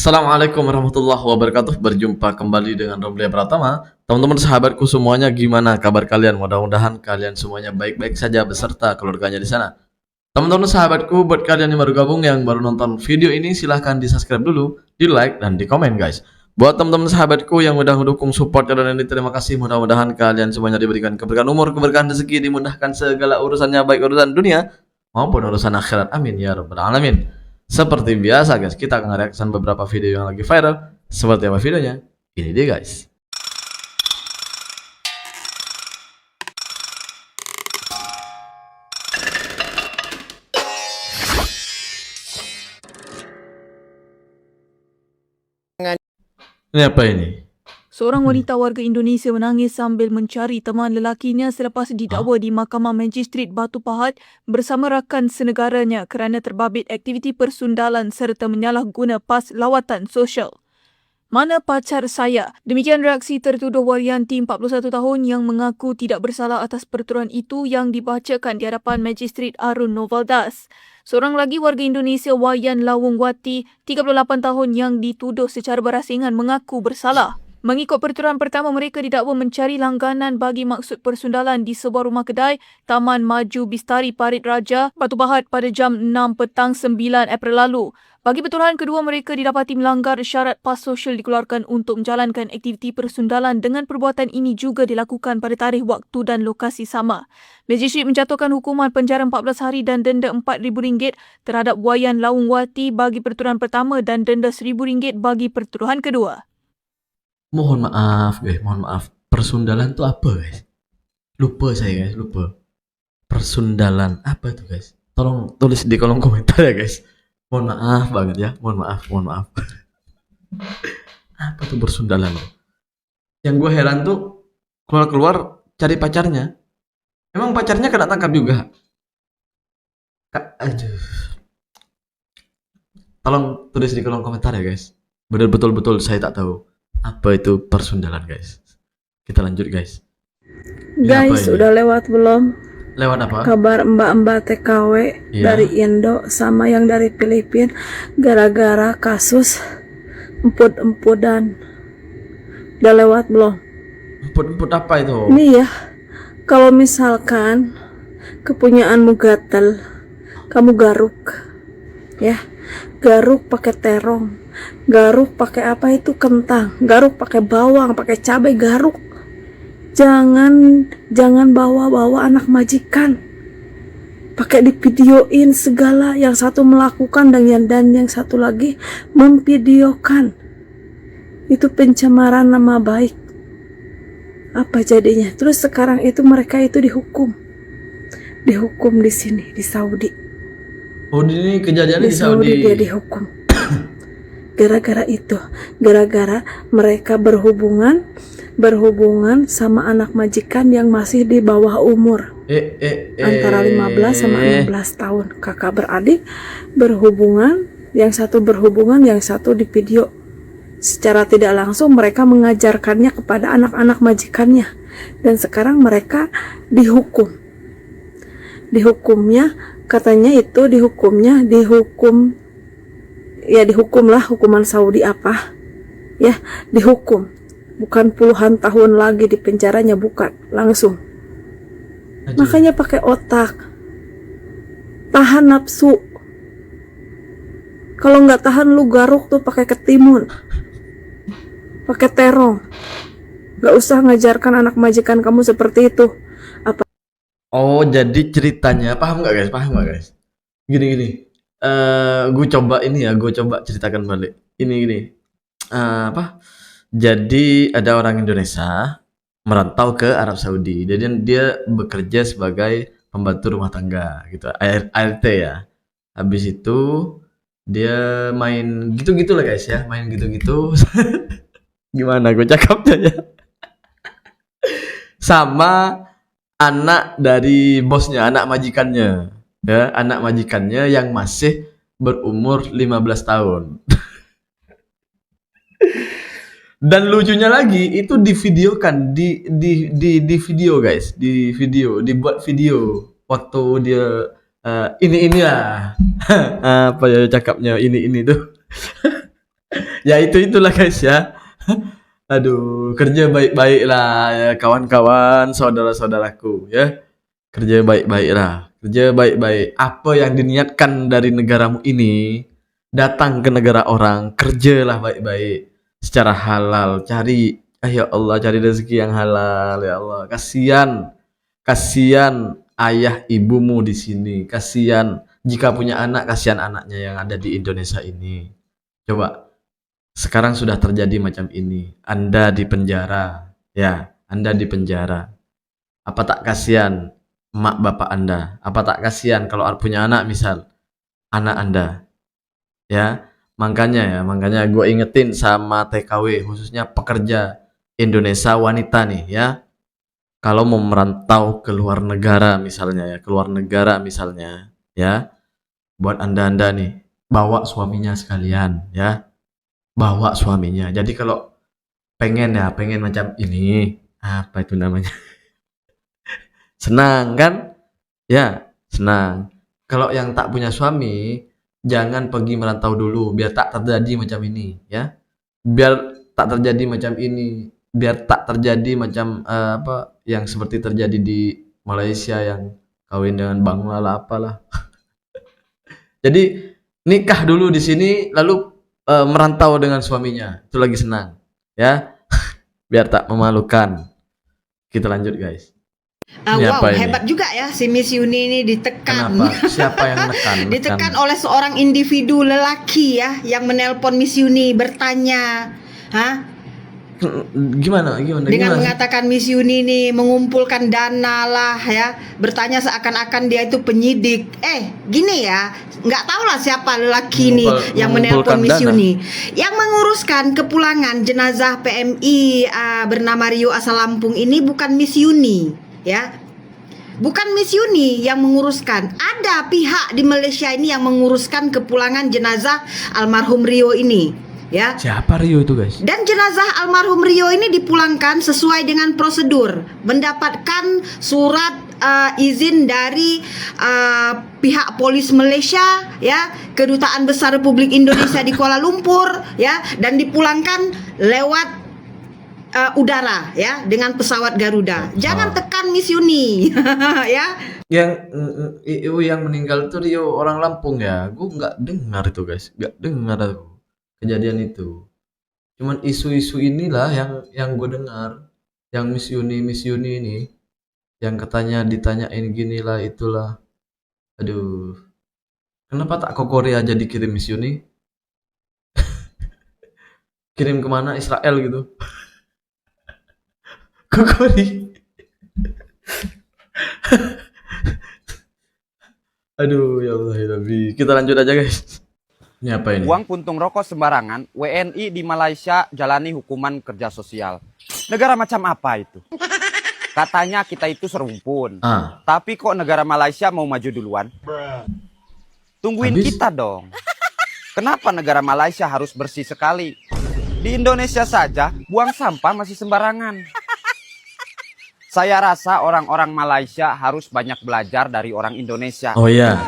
Assalamualaikum warahmatullahi wabarakatuh. Berjumpa kembali dengan Romlia Pratama. Teman-teman sahabatku semuanya, gimana kabar kalian? Mudah-mudahan kalian semuanya baik-baik saja beserta keluarganya di sana. Teman-teman sahabatku, buat kalian yang baru gabung, yang baru nonton video ini, silahkan di subscribe dulu, di like, dan di komen guys. Buat teman-teman sahabatku yang udah mendukung support channel ini, terima kasih. Mudah-mudahan kalian semuanya diberikan keberkahan umur, keberkahan rezeki, dimudahkan segala urusannya, baik urusan dunia maupun urusan akhirat. Amin ya rabbal alamin. Seperti biasa guys, kita akan reaction beberapa video yang lagi viral. Seperti apa videonya? Ini dia guys. Ini apa ini? Seorang wanita warga Indonesia menangis sambil mencari teman lelakinya selepas didakwa di Mahkamah Magistrate Batu Pahat bersama rakan senegaranya kerana terbabit aktiviti persundalan serta menyalahguna pas lawatan sosial. Mana pacar saya? Demikian reaksi tertuduh Waryanti 41 tahun yang mengaku tidak bersalah atas pertuduhan itu yang dibacakan di hadapan Magistrate Arun Novaldas. Seorang lagi warga Indonesia, Wayan Lawung Wati, 38 tahun yang dituduh secara berasingan mengaku bersalah. Mengikut pertuduhan pertama, mereka didakwa mencari langganan bagi maksud persundalan di sebuah rumah kedai Taman Maju Bistari Parit Raja, Batu Pahat pada jam 6 petang 9 April lalu. Bagi pertuduhan kedua, mereka didapati melanggar syarat pas sosial dikeluarkan untuk menjalankan aktiviti persundalan dengan perbuatan ini juga dilakukan pada tarikh waktu dan lokasi sama. Magistrate menjatuhkan hukuman penjara 14 hari dan denda RM4,000 terhadap Wayan Lawung Wati bagi pertuduhan pertama dan denda RM1,000 bagi pertuduhan kedua. Mohon maaf guys, mohon maaf. Persundalan itu apa guys? Lupa saya guys, lupa. Persundalan apa itu guys? Tolong tulis di kolom komentar ya guys. Mohon maaf banget ya, mohon maaf, mohon maaf. Apa tuh persundalan? Yang gue heran tuh keluar-keluar cari pacarnya. Emang pacarnya kena tangkap juga? Aduh. Tolong tulis di kolom komentar ya guys. Benar betul-betul saya tak tahu apa itu persundalan guys. Kita lanjut guys. Guys, udah lewat belum? Lewat apa? Kabar mbak-mbak TKW dari Indo sama yang dari Filipina gara-gara kasus emput-emputan. Udah lewat belum? Emput-emput apa itu? Ini ya, kalau misalkan kepunyaanmu gatel, kamu garuk, ya, garuk pakai terong, garuk pakai apa itu kentang, garuk pakai bawang, pakai cabai, garuk. Jangan bawa-bawa anak majikan. Pakai divideoin segala, yang satu melakukan dan yang satu lagi memvideokan. Itu pencemaran nama baik. Apa jadinya? Terus sekarang itu mereka itu dihukum. Dihukum di sini, di Saudi. Oh, ini kejadiannya di Saudi. Dia dihukum. Gara-gara itu, gara-gara mereka berhubungan sama anak majikan yang masih di bawah umur. Antara 15 sama 16 tahun. Kakak beradik berhubungan, yang satu berhubungan, yang satu di video. Secara tidak langsung mereka mengajarkannya kepada anak-anak majikannya. Dan sekarang mereka dihukum. Dihukumnya, katanya itu dihukumlah hukuman Saudi apa ya, dihukum bukan puluhan tahun lagi di penjaranya, bukan langsung. Makanya pakai otak, tahan nafsu. Kalau nggak tahan, lu garuk tuh pakai ketimun, pakai terong. Nggak usah ngajarkan anak majikan kamu seperti itu. Apa? Oh, jadi ceritanya paham nggak guys? Gini. Gue coba ceritakan balik. Ini apa? Jadi ada orang Indonesia merantau ke Arab Saudi. Jadi dia bekerja sebagai pembantu rumah tangga gitu, ART ya. Habis itu dia main gitu-gitu lah guys ya, main gitu-gitu. Gimana gue cakapnya ya? Sama anak dari bosnya, anak majikannya. Ya, anak majikannya yang masih berumur 15 tahun. Dan lucunya lagi itu divideokan di video guys, dibuat video waktu dia ini ya apa ya cakapnya ini tuh Ya itulah guys ya. Aduh, kerja baik-baik lah ya kawan-kawan, saudara-saudaraku ya. Kerja baik-baik lah. Kerja baik-baik. Apa yang diniatkan dari negaramu ini, datang ke negara orang, kerjalah baik-baik secara halal. Cari, ya Allah, cari rezeki yang halal ya Allah. Kasihan ayah ibumu di sini. Kasihan jika punya anak, kasihan anaknya yang ada di Indonesia ini. Coba sekarang sudah terjadi macam ini. Anda di penjara, ya, Anda di penjara. Apa tak kasihan emak bapak Anda? Apa tak kasihan kalau punya anak misal anak Anda, ya? Makanya gue ingetin sama TKW khususnya pekerja Indonesia wanita nih ya. Kalau mau merantau ke luar negara misalnya ya, buat Anda nih, bawa suaminya sekalian ya. Bawa suaminya. Jadi kalau pengen macam ini, apa itu namanya? Senang kan? Ya, senang. Kalau yang tak punya suami, jangan pergi merantau dulu biar tak terjadi macam ini, ya. Biar tak terjadi macam ini, biar tak terjadi macam apa yang seperti terjadi di Malaysia yang kawin dengan Bangla lah apalah. Jadi nikah dulu di sini lalu merantau dengan suaminya. Itu lagi senang, ya. Biar tak memalukan. Kita lanjut, guys. Ini Wow, apa ini? hebat juga ya si Miss Yuni ini ditekan. Kenapa? Siapa yang nekan? Ditekan oleh seorang individu lelaki ya yang menelpon Miss Yuni bertanya, hah? Gimana? Dengan mengatakan Miss Yuni ini mengumpulkan dana lah ya, bertanya seakan-akan dia itu penyidik. Gini ya, nggak tahu lah siapa lelaki ini yang menelpon Miss Yuni, yang menguruskan kepulangan jenazah PMI bernama Rio asal Lampung ini bukan Miss Yuni ya. Bukan Miss Yuni yang menguruskan. Ada pihak di Malaysia ini yang menguruskan kepulangan jenazah almarhum Rio ini. Ya. Siapa Rio itu, guys? Dan jenazah almarhum Rio ini dipulangkan sesuai dengan prosedur, mendapatkan surat izin dari pihak polis Malaysia, ya, Kedutaan Besar Republik Indonesia di Kuala Lumpur, ya, dan dipulangkan lewat udara, ya, dengan pesawat Garuda. Jangan tekan Miss Yuni, ya. Yang meninggal itu Rio orang Lampung ya. Gue nggak dengar itu, guys. Nggak dengar aku kejadian itu. Cuman isu-isu inilah yang gue dengar, yang Miss Yuni ini yang katanya ditanyain ginilah itulah. Aduh, kenapa tak ke Korea aja dikirim Miss Yuni? Kirim kemana? Israel gitu. Ke Korea. Aduh, ya Allah ya Rabbi. Kita lanjut aja, guys. Ini apa ini? Buang puntung rokok sembarangan, WNI di Malaysia jalani hukuman kerja sosial. Negara macam apa itu? Katanya kita itu serumpun. Tapi kok negara Malaysia mau maju duluan? Tungguin kita dong. Kenapa negara Malaysia harus bersih sekali? Di Indonesia saja buang sampah masih sembarangan. Saya rasa orang-orang Malaysia harus banyak belajar dari orang Indonesia. Oh iya.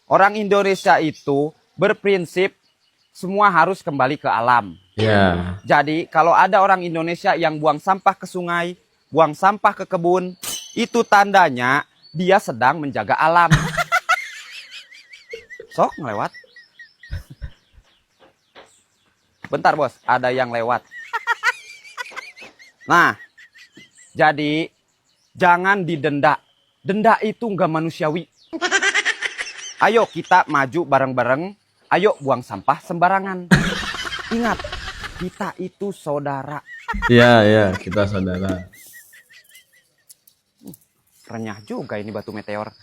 Orang Indonesia itu berprinsip semua harus kembali ke alam. Ya. Jadi kalau ada orang Indonesia yang buang sampah ke sungai, buang sampah ke kebun, itu tandanya dia sedang menjaga alam. Sok ngelewat. Bentar bos, ada yang lewat. Nah, jadi jangan didenda. Denda itu nggak manusiawi. Ayo kita maju bareng-bareng. Ayo buang sampah sembarangan. Ingat, kita itu saudara. Iya, kita saudara. Renyah juga ini batu meteor.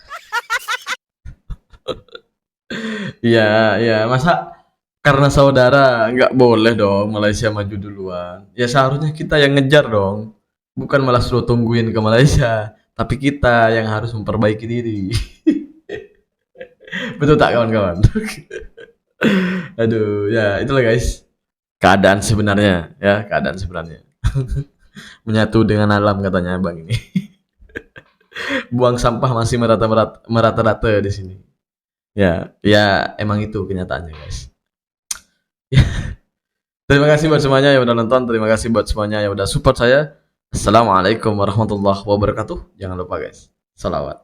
Iya, masa karena saudara nggak boleh dong Malaysia maju duluan. Ya seharusnya kita yang ngejar dong. Bukan malah suruh tungguin ke Malaysia. Tapi kita yang harus memperbaiki diri. Betul tak kawan-kawan? Aduh, ya itulah guys. Keadaan sebenarnya, ya, keadaan sebenarnya. Menyatu dengan alam katanya Bang ini. Buang sampah masih merata-rata di sini. Ya, emang itu kenyataannya, guys. Terima kasih buat semuanya yang udah nonton. Terima kasih buat semuanya yang udah support saya. Assalamualaikum warahmatullahi wabarakatuh. Jangan lupa guys, salawat.